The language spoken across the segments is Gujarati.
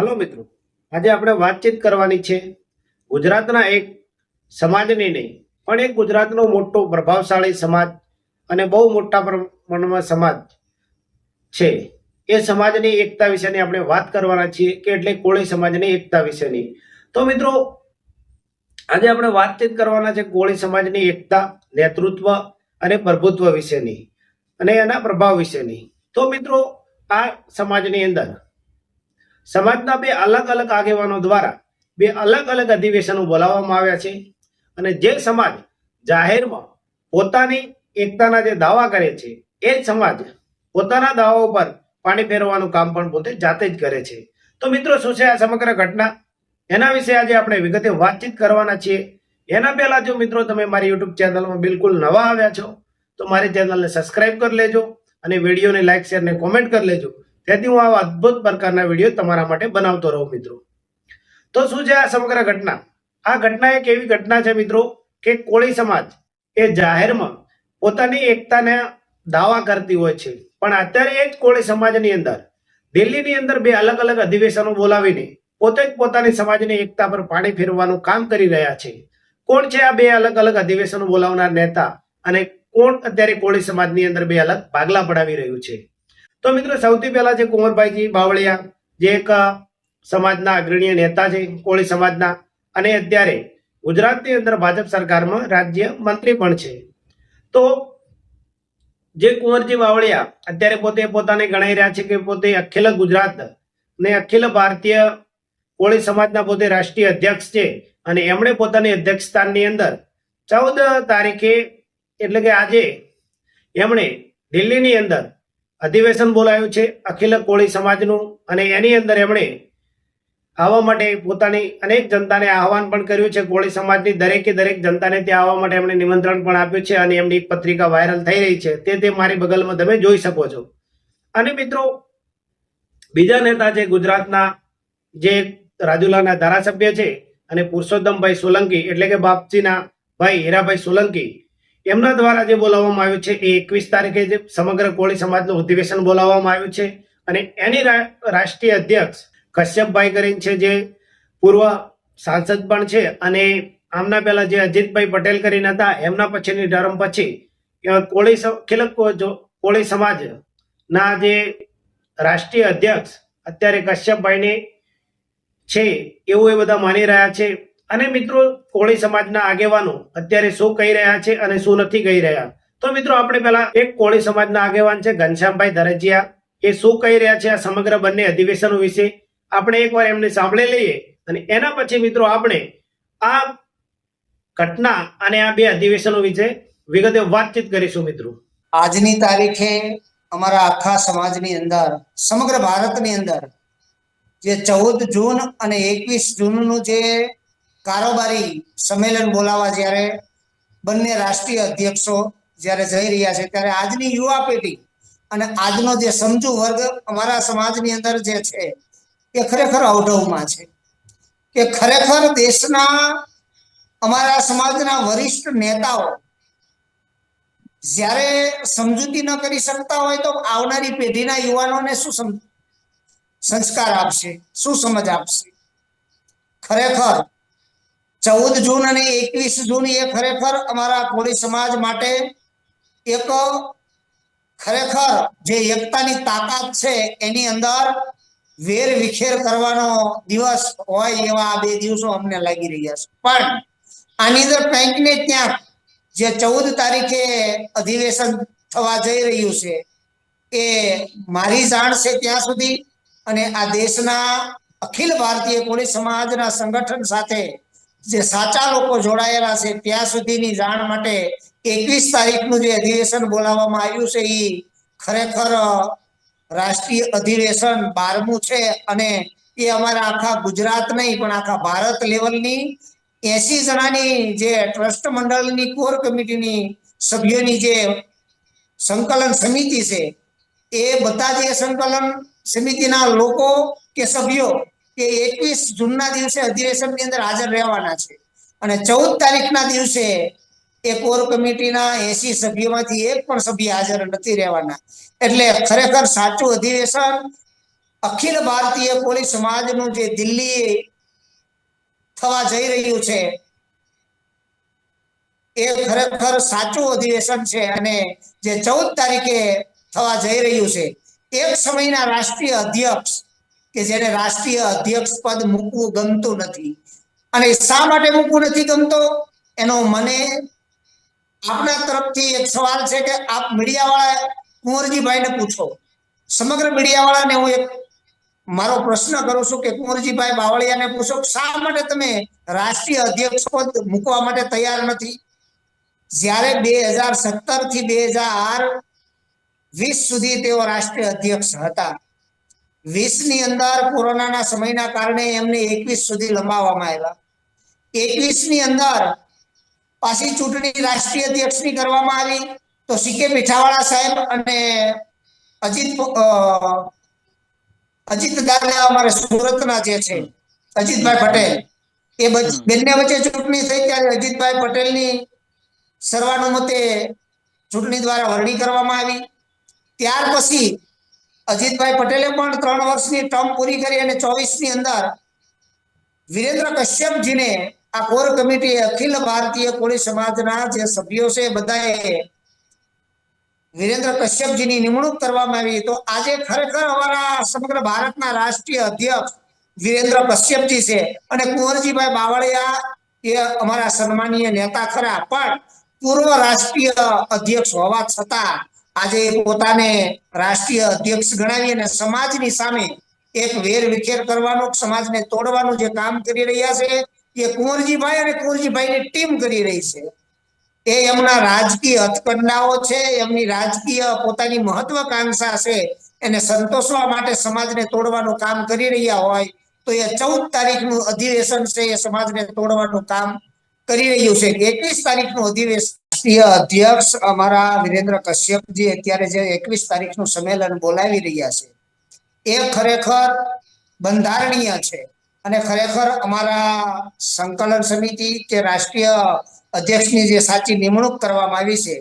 હાલો મિત્રો, આજે આપણે વાતચીત કરવાની છે ગુજરાતના એક સમાજની નહીં પણ એક ગુજરાતનો મોટો પ્રભાવશાળી સમાજ અને બહુ મોટા પ્રમાણમાં સમાજ છે એ સમાજની એકતા વિશેની આપણે વાત કરવાના છીએ કે એટલે કોળી સમાજની એકતા વિશેની. તો મિત્રો, આજે આપણે વાતચીત કરવાના છે કોળી સમાજની એકતા, નેતૃત્વ અને પ્રભુત્વ વિશેની અને એના પ્રભાવ વિશેની. તો મિત્રો, આ સમાજની અંદર સમાજના બે અલગ અલગ આગેવાનો દ્વારા બે અલગ અલગ અધિવેશનો બોલાવવામાં આવ્યા છે અને જે સમાજ જાહેરમાં પોતાની એકતાના જે દાવા કરે છે એ જ સમાજ પોતાના દાવાઓ પર પાણી ફેરવવાનું કામ પણ પોતે જાતે જ કરે છે. તો મિત્રો, શું છે આ સમગ્ર ઘટના, એના વિશે આજે આપણે વિગતે વાતચીત કરવાના છીએ. એના પહેલા જો મિત્રો તમે મારી યુટ્યુબ ચેનલમાં બિલકુલ નવા આવ્યા છો તો મારી ચેનલને સબસ્ક્રાઇબ કરી લેજો અને વિડીયોને લાઈક, શેર ને કોમેન્ટ કરી લેજો, તેથી હું આવા અદ્ભુત પ્રકારના વિડીયો તમારા માટે બનાવતો રહું મિત્રો. તો શું છે આ સમગ્ર ઘટના? આ ઘટના એક એવી ઘટના છે મિત્રો કે કોળી સમાજ એ જાહેરમાં પોતાની એકતાને દાવા કરતી હોય છે, પણ અત્યારે એ જ કોળી સમાજની અંદર દિલ્હીની અંદર બે અલગ અલગ અધિવેશનો બોલાવીને પોતે જ પોતાની સમાજની એકતા પર પાણી ફેરવવાનું કામ કરી રહ્યા છે. કોણ છે આ બે અલગ અલગ અધિવેશનો બોલાવનાર નેતા અને કોણ અત્યારે કોળી સમાજની અંદર બે અલગ ભાગલા પડાવી રહ્યું છે? તો મિત્રો, સૌથી પહેલા છે કુંવરભાઈજી બાવળિયા, જે એક સમાજના અગ્રણીય નેતા છે કોળી સમાજના અને અત્યારે ગુજરાતની અંદર ભાજપ સરકારમાં રાજ્ય મંત્રી પણ છે. તો જે કુંવરજી બાવળિયા અત્યારે પોતે પોતાને ગણાઈ રહ્યા છે કે પોતે અખિલ ગુજરાત ને અખિલ ભારતીય કોળી સમાજના પોતે રાષ્ટ્રીય અધ્યક્ષ છે અને એમણે પોતાની અધ્યક્ષ સ્થાનની અંદર 14 તારીખે એટલે કે આજે એમણે દિલ્હીની અંદર અધિવેશન બોલાવ્યું છે અખિલ કોળી સમાજનું અને એની અંદર એમણે આવવા માટે પોતાની અનેક જનતાને આહવાન પણ કર્યું છે. કોળી સમાજની દરેકે દરેક જનતાને ત્યાં આવવા માટે એમણે નિમંત્રણ પણ આપ્યું છે અને એમની એક પત્રિકા વાયરલ થઈ રહી છે, તે મારી બગલમાં તમે જોઈ શકો છો. અને મિત્રો, બીજા નેતા છે ગુજરાતના જે રાજુલાના ધારાસભ્ય છે અને પુરુષોત્તમભાઈ સોલંકી એટલે કે બાપજીના ભાઈ હીરાભાઈ સોલંકી, એમના દ્વારા જે બોલાવવામાં આવ્યું છે એ 21 તારીખે જે સમગ્ર કોળી સમાજનું અધિવેશન બોલાવવામાં આવ્યું છે અને એની રાષ્ટ્રીય અધ્યક્ષ કશ્યપભાઈ કરીને છે, જે પૂર્વ સાંસદ પણ છે અને આમના પહેલા જે અજીતભાઈ પટેલ કરીને હતા એમના પછીની ટર્મ પછી કોળી સમાજના જે રાષ્ટ્રીય અધ્યક્ષ અત્યારે કશ્યપભાઈને છે એવું એ બધા માની રહ્યા છે. અને મિત્રો, કોળી સમાજના આગેવાનો અત્યારે શું કહી રહ્યા છે અને શું નથી કહી રહ્યા. તો મિત્રો, આપણે પહેલા એક કોળી સમાજના આગેવાન છે ઘનશ્યામભાઈ ધરજીયા, એ શું કહી રહ્યા છે આ સમગ્ર બંને અધિવેશનો વિશે આપણે એકવાર એમને સાંભળી લઈએ અને એના પછી મિત્રો આપણે આ ઘટના અને આ બે અધિવેશનો વિશે વિગતે વાતચીત કરીશું. મિત્રો, આજની તારીખે અમારા આખા સમાજની અંદર, સમગ્ર ભારતની અંદર જે 14 જૂન અને 21 જૂનનું જે કારોબારી સંમેલન બોલાવવા જ્યારે બંને રાષ્ટ્રીય અધ્યક્ષો જ્યારે જઈ રહ્યા છે, ત્યારે આજની યુવા પેઢી અને આજનો જે સમજુ વર્ગ અમારા સમાજની અંદર જે છે એ ખરેખર અવઢવમાં છે કે ખરેખર દેશના અમારા સમાજના વરિષ્ઠ નેતાઓ જ્યારે સમજૂતી ન કરી શકતા હોય તો આવનારી પેઢીના યુવાનોને શું સંસ્કાર આપશે, શું સમજ આપશે? ખરેખર 14 જૂન અને 21 જૂન એ ખરેખર અમારા કોળી સમાજ માટે એક ખરેખર જે એકતાની તાકાત છે એની અંદર વેર વિખેર કરવાનો દિવસ હોય એવા આ બે દિવસો અમને લાગી રહ્યા છે. પણ આની અંદર કંઈક ને ક્યાંક જે 14 તારીખે અધિવેશન થવા જઈ રહ્યું છે એ મારી જાણ છે ત્યાં સુધી અને આ દેશના અખિલ ભારતીય કોળી સમાજના સંગઠન સાથે જે સાચા લોકો જોડાયેલા છે ત્યાં સુધીની જાણ માટે 21 તારીખનું જે અધિવેશન બોલાવવામાં આવ્યું છે એ ખરેખર રાષ્ટ્રીય અધિવેશન 12મું છે અને એ અમારા આખા ગુજરાત નહીં પણ આખા ભારત લેવલની 80 જણાની જે ટ્રસ્ટ મંડળની કોર કમિટીની સભ્યોની જે સંકલન સમિતિ છે એ બધા જે સંકલન સમિતિના લોકો કે સભ્યો કે 21 જૂનના દિવસે અધિવેશનની અંદર હાજર રહેવાના છે અને 14 તારીખના દિવસે એ કોર કમિટીના 80 સભ્યોમાંથી એક પણ સભ્ય હાજર નથી રહેવાના. એટલે ખરેખર સાચું અધિવેશન અખિલ ભારતીય કોળી સમાજનું જે દિલ્હી થવા જઈ રહ્યું છે એ ખરેખર સાચું અધિવેશન છે અને જે 14 તારીખે થવા જઈ રહ્યું છે એક સમયના રાષ્ટ્રીય અધ્યક્ષ કે જેને રાષ્ટ્રીય અધ્યક્ષ પદ મૂકવું ગમતું નથી અને શા માટે મૂકવું નથી ગમતો એનો મને આપના તરફથી એક સવાલ છે કે આપ મીડિયાવાળા કુંવરજીભાઈને પૂછો. સમગ્ર મીડિયાવાળાને હું એક મારો પ્રશ્ન કરું છું કે કુંવરજીભાઈ બાવળિયાને પૂછો શા માટે તમે રાષ્ટ્રીય અધ્યક્ષ પદ મૂકવા માટે તૈયાર નથી? જ્યારે 2017 થી 2020 સુધી તેઓ રાષ્ટ્રીય અધ્યક્ષ હતા. 20 ની અંદર કોરોનાના સમયના કારણે એમને 21 સુધી લંબાવવામાં આવ્યા. 21 ની અંદર પાછી ચૂંટણી રાષ્ટ્રીય અધ્યક્ષની કરવામાં આવી તો સીકે પીઠાવાળા સાહેબ અને અજીત દાદા અમારે સુરતના જે છે અજીતભાઈ પટેલ એ બંને વચ્ચે ચૂંટણી થઈ ત્યારે અજીતભાઈ પટેલની સર્વાનુમતે ચૂંટણી દ્વારા વરણી કરવામાં આવી. ત્યાર પછી અજીતભાઈ પટેલે પણ 3 વર્ષની ટર્મ પૂરી કરી અને 24 ની અંદર વિરેન્દ્ર કશ્યપજીને આ કોર કમિટી અખિલ ભારતીય કોળી સમાજના જે સભ્યો છે બધાએ વિરેન્દ્ર કશ્યપજીની નિમણૂક કરવામાં આવી. તો આજે ખરેખર અમારા સમગ્ર ભારતના રાષ્ટ્રીય અધ્યક્ષ વિરેન્દ્ર કશ્યપજી છે અને કુંવરજીભાઈ બાવળિયા એ અમારા સન્માનીય નેતા ખરા પણ પૂર્વ રાષ્ટ્રીય અધ્યક્ષ હોવા છતાં આજે પોતાને રાષ્ટ્રીય અધ્યક્ષ ગણાવી અને સમાજની સામે એક વેર વિખેર કરવાનું સમાજને તોડવાનું જે કામ કરી રહ્યા છે એ કુંવરજીભાઈ અને કુંવરજીભાઈની ટીમ કરી રહી છે. એ એમના રાજકીય હથકંડાઓ છે, એમની રાજકીય પોતાની મહત્વાકાંક્ષા છે એને સંતોષવા માટે સમાજને તોડવાનું કામ કરી રહ્યા હોય તો એ 14 તારીખનું અધિવેશન છે એ સમાજને તોડવાનું કામ કરી રહ્યું છે. 21 તારીખનું અધિવેશન રાષ્ટ્રીય અધ્યક્ષ અમારા વિરેન્દ્ર કશ્યપજી અત્યારે જે 21 તારીખનું સંમેલન બોલાવી રહ્યા છે એ ખરેખર બંધારણીય છે અને ખરેખર અમારા સંકલન સમિતિ કે રાષ્ટ્રીય અધ્યક્ષની જે સાચી નિમણૂક કરવામાં આવી છે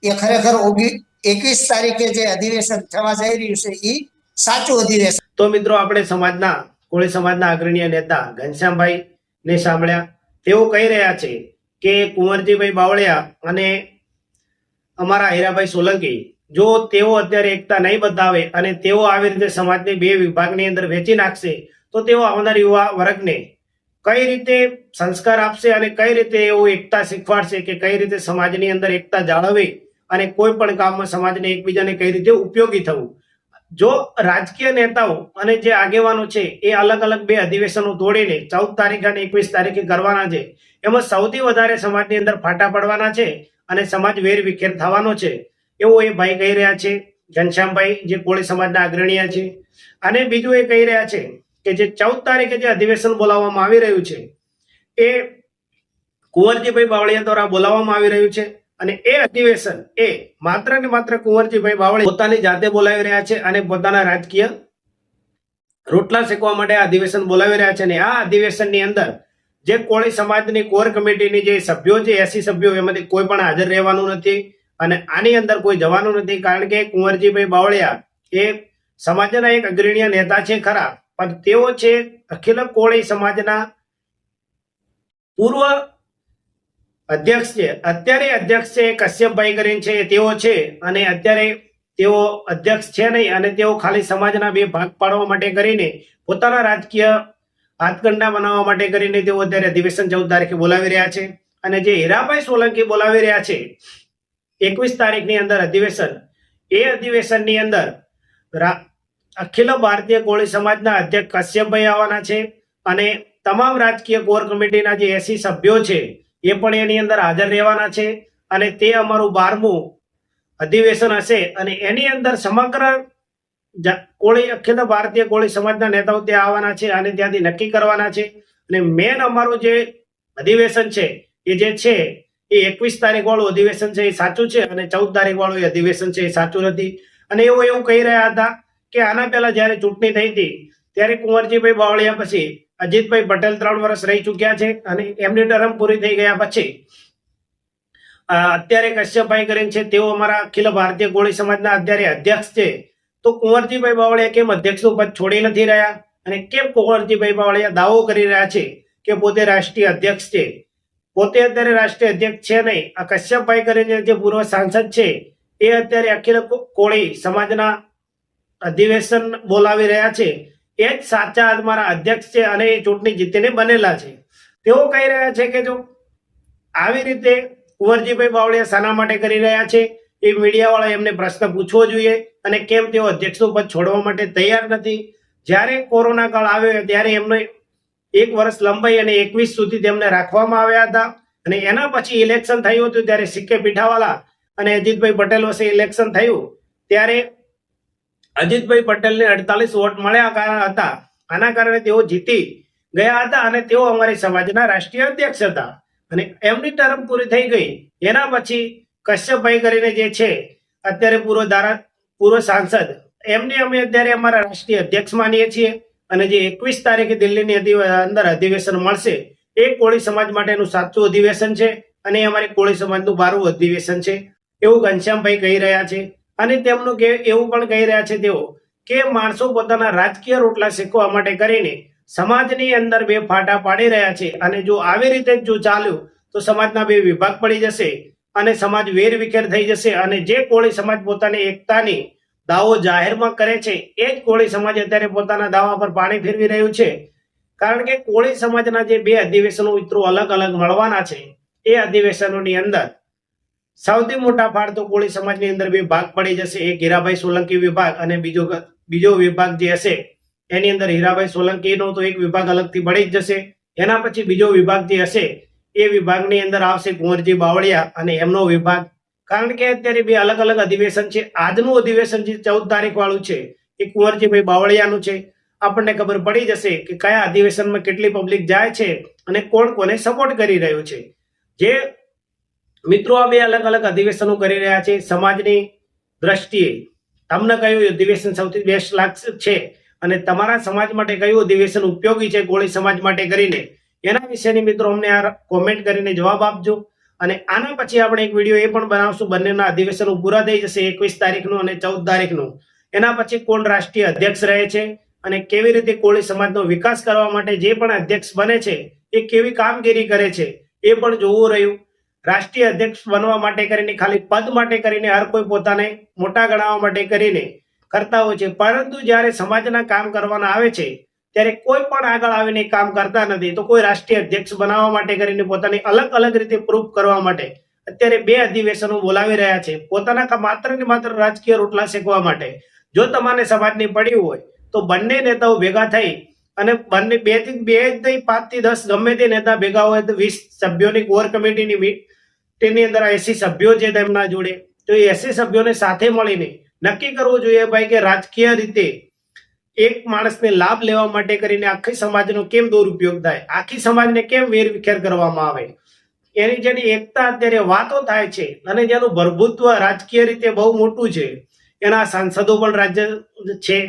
એ ખરેખર 21 તારીખે જે અધિવેશન થવા જઈ રહ્યું છે એ સાચું અધિવેશન. તો મિત્રો આપણે સમાજના કોળી સમાજના અગ્રણીય નેતા ઘનશ્યામભાઈ ને સાંભળ્યા. તેઓ કહી રહ્યા છે કે કુંવરજીભાઈ બાવળિયા અને અમારા હીરાભાઈ સોલંકી જો તેઓ અત્યારે એકતા નહીં બતાવે અને તેઓ આવી રીતે સમાજને 2 વિભાગની અંદર વેચી નાખશે તો તેઓ આવનાર યુવા વર્ગને કઈ રીતે સંસ્કાર આપશે અને કઈ રીતે એવો એકતા શીખવાડશે કે કઈ રીતે સમાજની અંદર એકતા જાળવવી અને કોઈ પણ કામમાં સમાજને એકબીજાને કઈ રીતે ઉપયોગી થવું. જો રાજકીય નેતાઓ અને જે આગેવાનો છે એ અલગ અલગ 2 અધિવેશનો તોડીને 14 તારીખ અને 21 તારીખે કરવાના છે એમાં સૌથી વધારે સમાજની અંદર ફાટા પડવાના છે અને સમાજ વેર વિખેર થવાનો છે એવું એ ભાઈ કહી રહ્યા છે, ઘનશ્યામભાઈ જે કોળી સમાજના અગ્રણીય છે. અને બીજું એ કહી રહ્યા છે કે જે 14 તારીખે જે અધિવેશન બોલાવવામાં આવી રહ્યું છે એ કુંવરજીભાઈ બાવળિયા દ્વારા બોલાવવામાં આવી રહ્યું છે અને એ અધિવેશન એ માત્ર ને માત્ર કુંવરજીભાઈ બાવળિયા પોતાની જાતે બોલાવી રહ્યા છે અને પોતાના રાજકીય રોટલા શેકવા માટે આ અધિવેશન બોલાવી રહ્યા છે. અને આ અધિવેશનની અંદર જે કોળી સમાજની કોર કમિટીની જે સભ્યો છે 80 સભ્યો એમાંથી કોઈ પણ હાજર રહેવાનું નથી અને આની અંદર કોઈ જવાનું નથી કારણ કે કુંવરજીભાઈ બાવળિયા એ સમાજના એક અગ્રણીય નેતા છે ખરા પણ તેઓ છે અખિલ કોળી સમાજના પૂર્વ અધ્યક્ષ છે. અત્યારે અધ્યક્ષ છે કશ્યપભાઈ કરીને છે તેઓ છે અને અત્યારે તેઓ અધ્યક્ષ છે નહીં અને તેઓ ખાલી સમાજના 2 ભાગ પાડવા માટે કરીને પોતાના રાજકીય હાથકંડા બનાવવા માટે કરીને તેઓ અત્યારે અધિવેશન 14 તારીખે બોલાવી રહ્યા છે. અને જે હીરાભાઈ સોલંકી બોલાવી રહ્યા છે 21 તારીખની અંદર અધિવેશન એ અધિવેશનની અંદર અખિલ ભારતીય કોળી સમાજના અધ્યક્ષ કશ્યપભાઈ આવવાના છે અને તમામ રાજકીય કોર કમિટીના જે 80 સભ્યો છે એ પણ એની અંદર હાજર રહેવાના છે અને તે અમારું 12મું અધિવેશન હશે અને એની અંદર સમગ્ર કોળી અખિલ ભારતીય કોળી સમાજના નેતાઓ ત્યાં આવવાના છે અને ત્યાંથી નક્કી કરવાના છે. અને મેન અમારું જે અધિવેશન છે એ જે છે એ 21 તારીખ વાળું અધિવેશન છે એ સાચું છે અને 14 તારીખ વાળું અધિવેશન છે એ સાચું નથી. અને એવું કહી રહ્યા હતા કે આના પહેલા જયારે ચૂંટણી થઈ હતી ત્યારે કુંવરજીભાઈ બાવળિયા પછી અજીતભાઈ પટેલ 3 વર્ષ રહી ચૂક્યા છે અને એમની ટર્મ પૂરી થઈ ગયા પછી અત્યારે કશ્યપભાઈ કરીને છે તેઓ અમારા અખિલ ભારતીય કોળી સમાજના અત્યારે અધ્યક્ષ છે તો કુંવરજીભાઈ બાવળિયા કેમ અધ્યક્ષનું પદ છોડી નથી રહ્યા અને કેમ કુંવરજીભાઈ બાવળિયા દાવો કરી રહ્યા છે કે પોતે રાષ્ટ્રીય અધ્યક્ષ છે? પોતે અત્યારે રાષ્ટ્રીય અધ્યક્ષ છે નહીં. આ કશ્યપભાઈ કરીને જે પૂર્વ સાંસદ છે એ અત્યારે અખિલ કોળી સમાજના અધિવેશન બોલાવી રહ્યા છે. એ જ સાચા અમારા અધ્યક્ષ છે અને એ ચૂંટણી જીતીને બનેલા છે. તેઓ કહી રહ્યા છે કે જો આવી રીતે કુંવરજીભાઈ બાવળિયા શાના માટે કરી રહ્યા છે એ મીડિયાવાળા એમને પ્રશ્ન પૂછવો જોઈએ અને કેમ તેઓ અધ્યક્ષનું પદ છોડવા માટે તૈયાર નથી. જ્યારે કોરોના કાળ આવ્યો ત્યારે એમને 1 વર્ષ લંબાઈ અને 21 સુધી તેમને રાખવામાં આવ્યા હતા અને એના પછી ઇલેક્શન થયું હતું ત્યારે સિક્કે પીઠાવાલા અને અજીતભાઈ પટેલ વચ્ચે ઇલેક્શન થયું ત્યારે અજીતભાઈ પટેલને 48 વોટ મળ્યા હતા. આના કારણે તેઓ જીતી ગયા હતા અને તેઓ અમારી સમાજના રાષ્ટ્રીય અધ્યક્ષ હતા અને એમની ટર્મ પૂરી થઈ ગઈ. એના પછી કશ્યપભાઈ કરીને જે છે અત્યારે પૂર્વ સાંસદ એમને અમે અત્યારે અમારા રાષ્ટ્રીય અધ્યક્ષ માનીએ છીએ અને જે 21 તારીખે દિલ્હીની અંદર અધિવેશન મળશે એ કોળી સમાજ માટેનું સાચું અધિવેશન છે અને અમારી કોળી સમાજનું 12મું અધિવેશન છે એવું ઘનશ્યામભાઈ કહી રહ્યા છે. અને તેમનું એવું પણ કહી રહ્યા છે તેઓ કે માણસો પોતાના રાજકીય રોટલા શેકવા માટે કરીને સમાજની અંદર 2 ફાટા પાડી રહ્યા છે અને જો આવી રીતે જો ચાલ્યું તો સમાજના 2 વિભાગ પડી જશે અને સમાજ વેરવિખેર થઈ જશે અને જે કોળી સમાજ પોતાની એકતાની દાવો જાહેરમાં કરે છે એ જ કોળી સમાજ અત્યારે પોતાના દાવા પર પાણી ફેરવી રહ્યું છે. કારણ કે કોળી સમાજના જે 2 અધિવેશનો મિત્રો અલગ અલગ મળવાના છે એ અધિવેશનોની અંદર સૌથી મોટા ફાળ તો કોળી સમાજની અંદર 2 ભાગ પડી જશે. એક હીરાભાઈ સોલંકી વિભાગ અને બીજો વિભાગ જે હશે એની અંદર હીરાભાઈ સોલંકીનો તો એક વિભાગ અલગથી પડી જ જશે. એના પછી બીજો વિભાગ જે હશે એ વિભાગની અંદર આવશે કુંવરજી બાવળિયા અને એમનો વિભાગ. કારણ કે અત્યારે 2 અલગ અલગ અધિવેશન છે. આજનું અધિવેશન જે 14 તારીખ વાળું છે એ કુંવરજીભાઈ બાવળિયાનું છે. આપણને ખબર પડી જશે કે કયા અધિવેશનમાં કેટલી પબ્લિક જાય છે અને કોણ કોને સપોર્ટ કરી રહ્યું છે. જે મિત્રો આ 2 અલગ અલગ અધિવેશનો કરી રહ્યા છે સમાજની દ્રષ્ટિએ તમને કયું અધિવેશન સૌથી બેસ્ટ લાગશે છે અને તમારા સમાજ માટે કયું અધિવેશન ઉપયોગી છે કોળી સમાજ માટે કરીને એના વિશેની મિત્રો અમને આ કોમેન્ટ કરીને જવાબ આપજો. અને આના પછી આપણે એક વિડીયો એ પણ બનાવશું. બંનેના અધિવેશનો પૂરા થઈ જશે 21 તારીખનું અને 14 તારીખનું. એના પછી કોણ રાષ્ટ્રીય અધ્યક્ષ રહે છે અને કેવી રીતે કોળી સમાજનો વિકાસ કરવા માટે જે પણ અધ્યક્ષ બને છે એ કેવી કામગીરી કરે છે એ પણ જોવું રહ્યું. રાષ્ટ્રીય અધ્યક્ષ બનવા માટે કરીને ખાલી પદ માટે કરીને હર કોઈ પોતાને મોટા ગણાવવા માટે કરીને કરતા હોય છે, પરંતુ જ્યારે સમાજના કામ કરવાના આવે છે ત્યારે કોઈ પણ આગળ આવીને કામ કરતા નથી. તો કોઈ રાષ્ટ્રીય અધ્યક્ષ બનાવવા માટે કરીને પોતાની અલગ અલગ રીતે પ્રૂફ કરવા માટે અત્યારે 2 અધિવેશનો બોલાવી રહ્યા છે પોતાના માત્ર ને માત્ર રાજકીય રોટલા શેકવા માટે. જો તમારે સમાજની પડી હોય તો બંને નેતાઓ ભેગા થઈ અને બંને 2 થી 5 થી 10 ગમે તે નેતા ભેગા હોય તો 20 સભ્યોની કોર કમિટીની તેની અંદર 80 સભ્યો છે તેમના જોડે. તો એ 80 સભ્યોને સાથે મળીને નક્કી કરવું જોઈએ ભાઈ કે રાજકીય રીતે એક માણસને લાભ લેવા માટે કરીને આખી સમાજનો કેમ દુરુપયોગ થાય, આખી સમાજને કેમ વેરવિખેર કરવામાં આવે. એની જેની એકતા અત્યારે વાતો થાય છે અને જેનું પ્રભુત્વ રાજકીય રીતે બહુ મોટું છે. એના સાંસદો પણ રાજ્ય છે,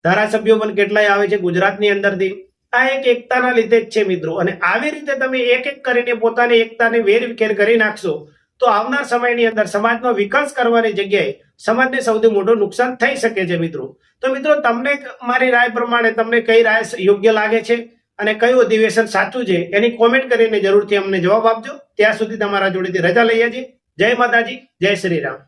ધારાસભ્યો પણ કેટલાય આવે છે ગુજરાતની અંદરથી. આ એક એકતાના લીધે જ છે મિત્રો. અને આવી રીતે તમે એક કરીને પોતાની એકતાને વેરવિખેર કરી નાખશો તો આવનાર સમયની અંદર સમાજનો વિકાસ કરવાની જગ્યાએ સમાજને સૌથી મોટું નુકસાન થઈ શકે છે મિત્રો. તો મિત્રો તમને મારી રાય પ્રમાણે તમને કઈ રાય યોગ્ય લાગે છે અને કયું અધિવેશન સાચું છે એની કોમેન્ટ કરીને જરૂરથી અમને જવાબ આપજો. ત્યાં સુધી તમારા જોડેથી રજા લઈએ છીએ. જય માતાજી, જય શ્રી રામ.